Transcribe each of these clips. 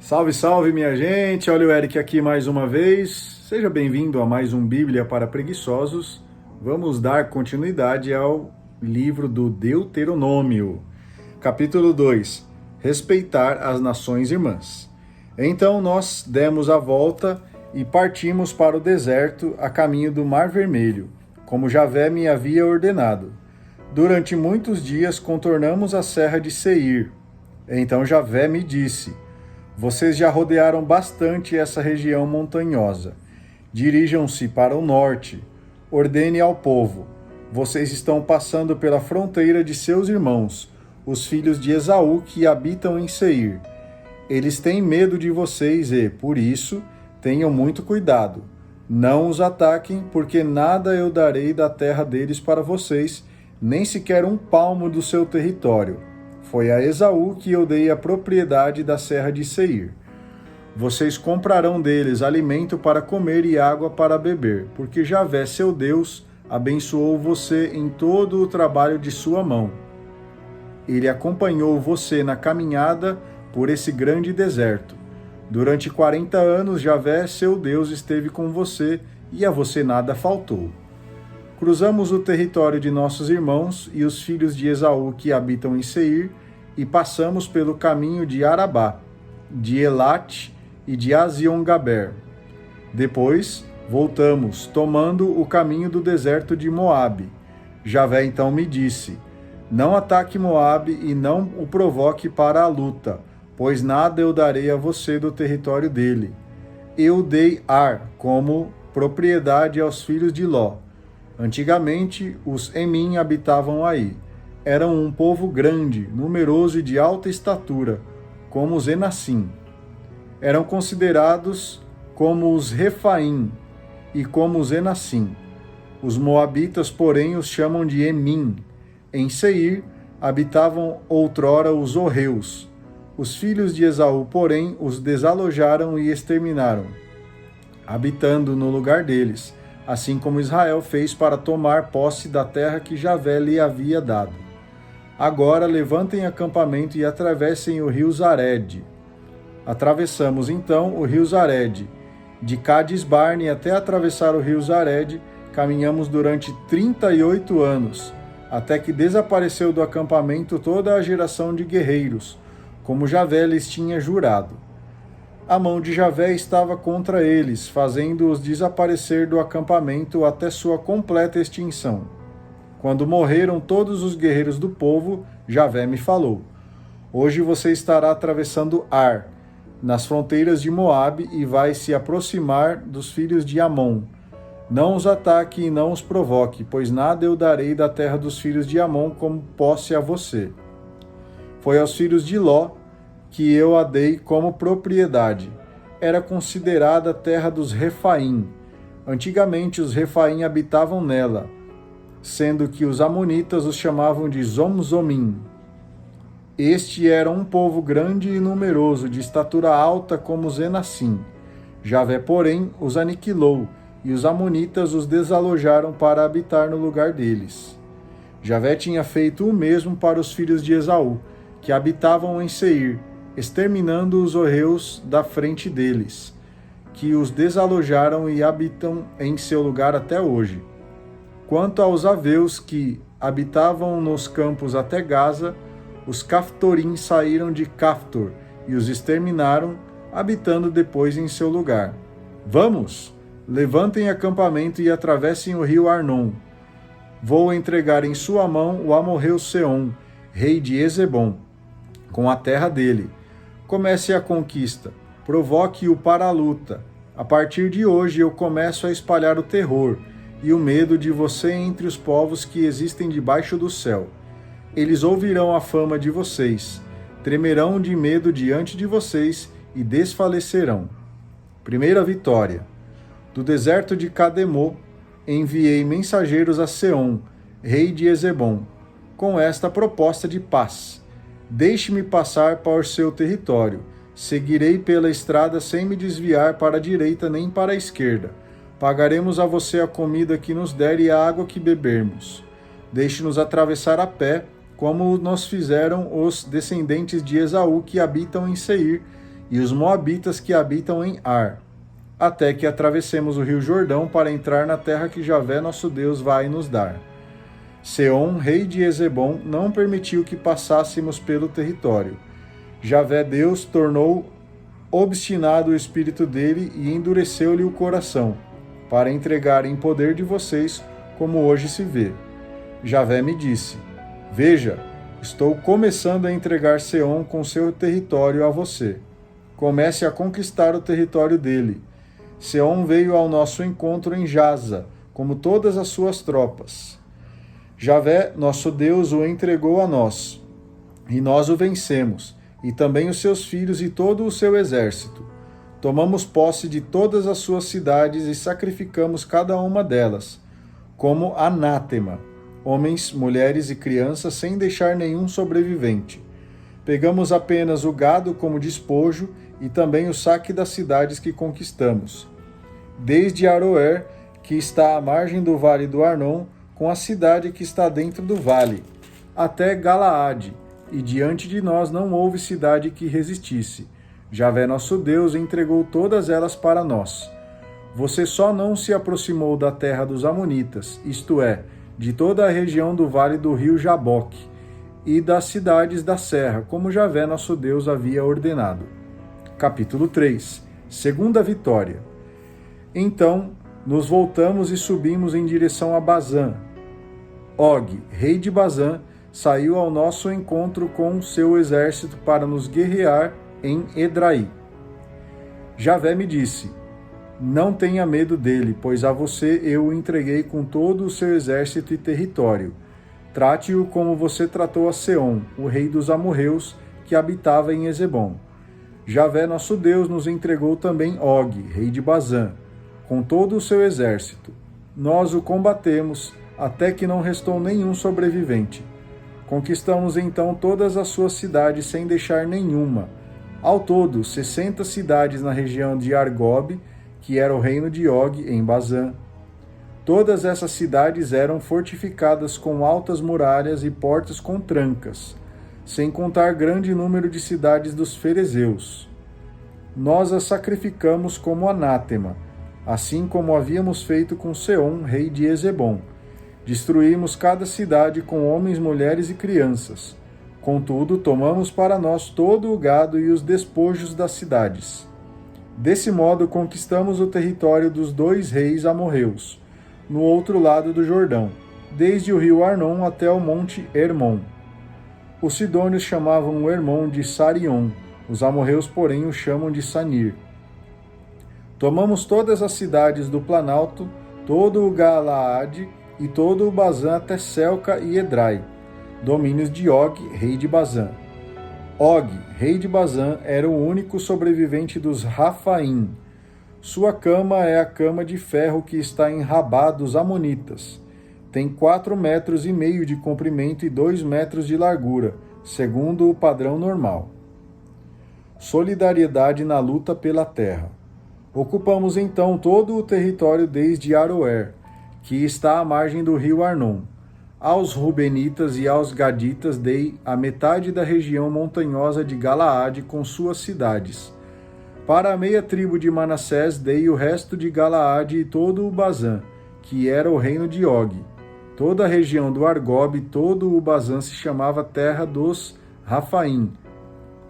Salve, salve, minha gente! Olha o Eric aqui mais uma vez. Seja bem-vindo a mais um Bíblia para Preguiçosos. Vamos dar continuidade ao livro do Deuteronômio. Capítulo 2. Respeitar as nações irmãs. Então nós demos a volta e partimos para o deserto a caminho do Mar Vermelho, como Javé me havia ordenado. Durante muitos dias contornamos a serra de Seir. Então Javé me disse: vocês já rodearam bastante essa região montanhosa. Dirijam-se para o norte. Ordene ao povo: vocês estão passando pela fronteira de seus irmãos, os filhos de Esaú que habitam em Seir. Eles têm medo de vocês e, por isso, tenham muito cuidado. Não os ataquem, porque nada eu darei da terra deles para vocês, nem sequer um palmo do seu território. Foi a Esaú que eu dei a propriedade da serra de Seir. Vocês comprarão deles alimento para comer e água para beber, porque Javé, seu Deus, abençoou você em todo o trabalho de sua mão. Ele acompanhou você na caminhada por esse grande deserto. Durante 40 anos, Javé, seu Deus, esteve com você e a você nada faltou. Cruzamos o território de nossos irmãos e os filhos de Esaú que habitam em Seir, e passamos pelo caminho de Arabá, de Elate e de Azion-Gaber. Depois, voltamos, tomando o caminho do deserto de Moabe. Javé então me disse: não ataque Moabe e não o provoque para a luta, pois nada eu darei a você do território dele. Eu dei Ar como propriedade aos filhos de Ló. Antigamente, os Emim habitavam aí. Eram um povo grande, numeroso e de alta estatura, como os Enassim. Eram considerados como os Refaim e como os Enassim. Os moabitas, porém, os chamam de Emim. Em Seir habitavam outrora os Orreus. Os filhos de Esaú, porém, os desalojaram e exterminaram, habitando no lugar deles, assim como Israel fez para tomar posse da terra que Javé lhe havia dado. Agora levantem acampamento e atravessem o rio Zared. Atravessamos então o rio Zared. De Cades-Barne até atravessar o rio Zared, caminhamos durante 38 anos, até que desapareceu do acampamento toda a geração de guerreiros, como Javé lhes tinha jurado. A mão de Javé estava contra eles, fazendo-os desaparecer do acampamento até sua completa extinção. Quando morreram todos os guerreiros do povo, Javé me falou: hoje você estará atravessando Ar, nas fronteiras de Moabe, e vai se aproximar dos filhos de Amon. Não os ataque e não os provoque, pois nada eu darei da terra dos filhos de Amon como posse a você. Foi aos filhos de Ló que eu a dei como propriedade. Era considerada a terra dos Refaim. Antigamente os Refaim habitavam nela, sendo que os amonitas os chamavam de Zomzomim. Este era um povo grande e numeroso, de estatura alta como os Enassim. Javé, porém, os aniquilou, e os amonitas os desalojaram para habitar no lugar deles. Javé tinha feito o mesmo para os filhos de Esaú, que habitavam em Seir, exterminando os orreus da frente deles, que os desalojaram e habitam em seu lugar até hoje. Quanto aos aveus que habitavam nos campos até Gaza, os Caftorim saíram de Caftor e os exterminaram, habitando depois em seu lugar. Vamos! Levantem acampamento e atravessem o rio Arnon. Vou entregar em sua mão o amorreu Seom, rei de Ezebom, com a terra dele. Comece a conquista, provoque-o para a luta. A partir de hoje eu começo a espalhar o terror e o medo de você entre os povos que existem debaixo do céu. Eles ouvirão a fama de vocês, tremerão de medo diante de vocês e desfalecerão. Primeira vitória. Do deserto de Cademô, enviei mensageiros a Seom, rei de Ezebom, com esta proposta de paz: deixe-me passar por seu território. Seguirei pela estrada sem me desviar para a direita nem para a esquerda. Pagaremos a você a comida que nos der e a água que bebermos. Deixe-nos atravessar a pé, como nos fizeram os descendentes de Esaú que habitam em Seir, e os moabitas que habitam em Ar, até que atravessemos o rio Jordão para entrar na terra que Javé nosso Deus vai nos dar. Seom, rei de Hesebom, não permitiu que passássemos pelo território. Javé Deus tornou obstinado o espírito dele e endureceu-lhe o coração, para entregar em poder de vocês, como hoje se vê. Javé me disse: Veja, estou começando a entregar Seom com seu território a você. Comece a conquistar o território dele. Seom veio ao nosso encontro em Jaza, como todas as suas tropas. Javé, nosso Deus, o entregou a nós, e nós o vencemos, e também os seus filhos e todo o seu exército. Tomamos posse de todas as suas cidades e sacrificamos cada uma delas, como anátema, homens, mulheres e crianças, sem deixar nenhum sobrevivente. Pegamos apenas o gado como despojo e também o saque das cidades que conquistamos, desde Aroer, que está à margem do vale do Arnon, com a cidade que está dentro do vale, até Galaade, e diante de nós não houve cidade que resistisse. Javé nosso Deus entregou todas elas para nós. Você só não se aproximou da terra dos Amonitas, isto é, de toda a região do vale do rio Jaboque, e das cidades da serra, como Javé nosso Deus havia ordenado. Capítulo 3. Segunda vitória. Então, nos voltamos e subimos em direção a Bazã. Og, rei de Bazã, saiu ao nosso encontro com seu exército para nos guerrear em Edraí. Javé me disse: Não tenha medo dele, pois a você eu o entreguei com todo o seu exército e território. Trate-o como você tratou a Seom, o rei dos amorreus, que habitava em Hesebom. Javé nosso Deus nos entregou também Og, rei de Bazã, com todo o seu exército. Nós o combatemos, até que não restou nenhum sobrevivente. Conquistamos então todas as suas cidades sem deixar nenhuma. Ao todo, 60 cidades na região de Argob, que era o reino de Og, em Bazã. Todas essas cidades eram fortificadas com altas muralhas e portas com trancas, sem contar grande número de cidades dos ferezeus. Nós as sacrificamos como anátema, assim como havíamos feito com Seom, rei de Hesebom. Destruímos cada cidade com homens, mulheres e crianças. Contudo, tomamos para nós todo o gado e os despojos das cidades. Desse modo, conquistamos o território dos 2 reis amorreus, no outro lado do Jordão, desde o rio Arnon até o monte Hermon. Os sidônios chamavam o Hermon de Sarion, os amorreus, porém, o chamam de Sanir. Tomamos todas as cidades do Planalto, todo o Galaade e todo o Bazã até Selca e Edrai, domínios de Og, rei de Bazã. Og, rei de Bazã, era o único sobrevivente dos Rafaim. Sua cama é a cama de ferro que está em Rabá dos Amonitas. Tem 4,5 metros de comprimento e 2 metros de largura, segundo o padrão normal. Solidariedade na luta pela terra. Ocupamos então todo o território desde Aroer, que está à margem do rio Arnon. Aos Rubenitas e aos Gaditas dei a metade da região montanhosa de Galaade com suas cidades. Para a meia tribo de Manassés dei o resto de Galaade e todo o Bazã, que era o reino de Og. Toda a região do Argob e todo o Bazã se chamava terra dos Rafaim.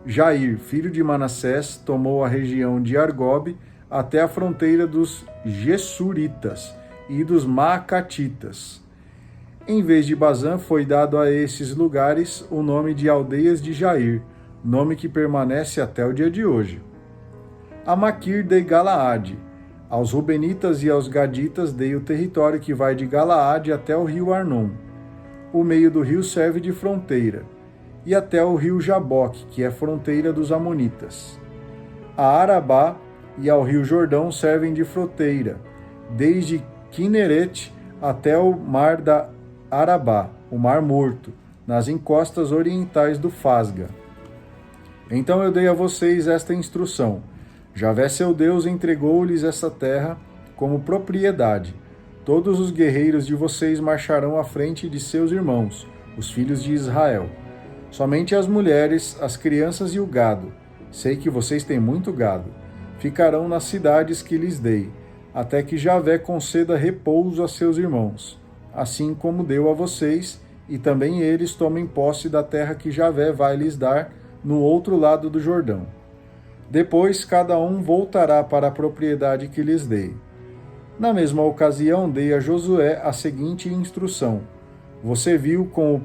Jair, filho de Manassés, tomou a região de Argob até a fronteira dos Gessuritas e dos Maacatitas. Em vez de Bazã, foi dado a esses lugares o nome de aldeias de Jair, nome que permanece até o dia de hoje. A Maquir dei Galaade. Aos Rubenitas e aos Gaditas dei o território que vai de Galaade até o rio Arnon. O meio do rio serve de fronteira, e até o rio Jaboque, que é fronteira dos Amonitas. A Arabá e ao rio Jordão servem de fronteira, desde Quinerete até o mar da Arabá, o Mar Morto, nas encostas orientais do Fasga. Então eu dei a vocês esta instrução: Javé seu Deus entregou-lhes essa terra como propriedade. Todos os guerreiros de vocês marcharão à frente de seus irmãos, os filhos de Israel. Somente as mulheres, as crianças e o gado, Sei que vocês têm muito gado. Ficarão nas cidades que lhes dei, até que Javé conceda repouso a seus irmãos, assim como deu a vocês, e também eles tomem posse da terra que Javé vai lhes dar no outro lado do Jordão. Depois cada um voltará para a propriedade que lhes dei. Na mesma ocasião, dei a Josué a seguinte instrução: Você viu com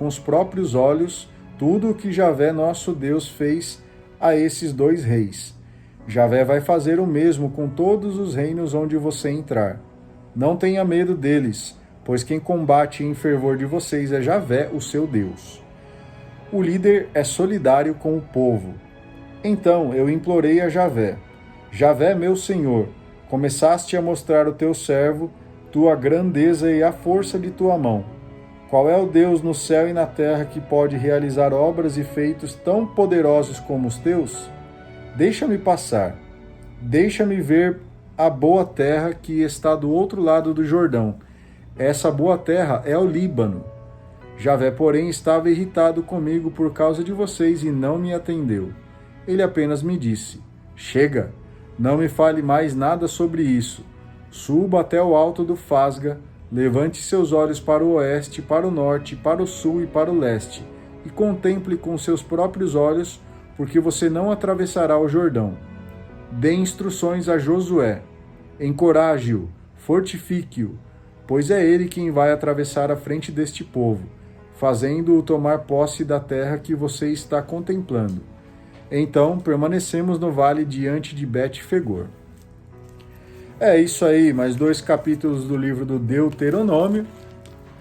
os próprios olhos tudo o que Javé nosso Deus fez a esses 2 reis. Javé vai fazer o mesmo com todos os reinos onde você entrar. Não tenha medo deles, pois quem combate em fervor de vocês é Javé, o seu Deus. O líder é solidário com o povo. Então eu implorei a Javé: Javé, meu Senhor, começaste a mostrar ao teu servo tua grandeza e a força de tua mão. Qual é o Deus no céu e na terra que pode realizar obras e feitos tão poderosos como os teus? Deixa-me passar. Deixa-me ver a boa terra que está do outro lado do Jordão. Essa boa terra é o Líbano. Javé, porém, estava irritado comigo por causa de vocês e não me atendeu. Ele apenas me disse: Chega, não me fale mais nada sobre isso. Suba até o alto do Fasga, levante seus olhos para o oeste, para o norte, para o sul e para o leste, e contemple com seus próprios olhos, porque você não atravessará o Jordão. Dê instruções a Josué. Encoraje-o, fortifique-o, pois é ele quem vai atravessar a frente deste povo, fazendo-o tomar posse da terra que você está contemplando. Então permanecemos no vale diante de Bet-Fegor. É isso aí, mais 2 capítulos do livro do Deuteronômio.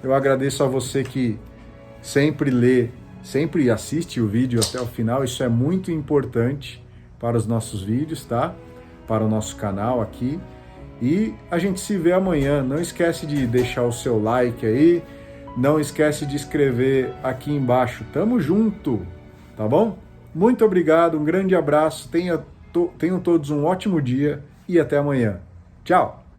Eu agradeço a você que sempre lê, sempre assiste o vídeo até o final. Isso é muito importante para os nossos vídeos, tá? Para o nosso canal aqui. E a gente se vê amanhã. Não esquece de deixar o seu like aí. Não esquece de escrever aqui embaixo. Tamo junto, tá bom? Muito obrigado, um grande abraço. Tenham todos um ótimo dia e até amanhã. Tchau!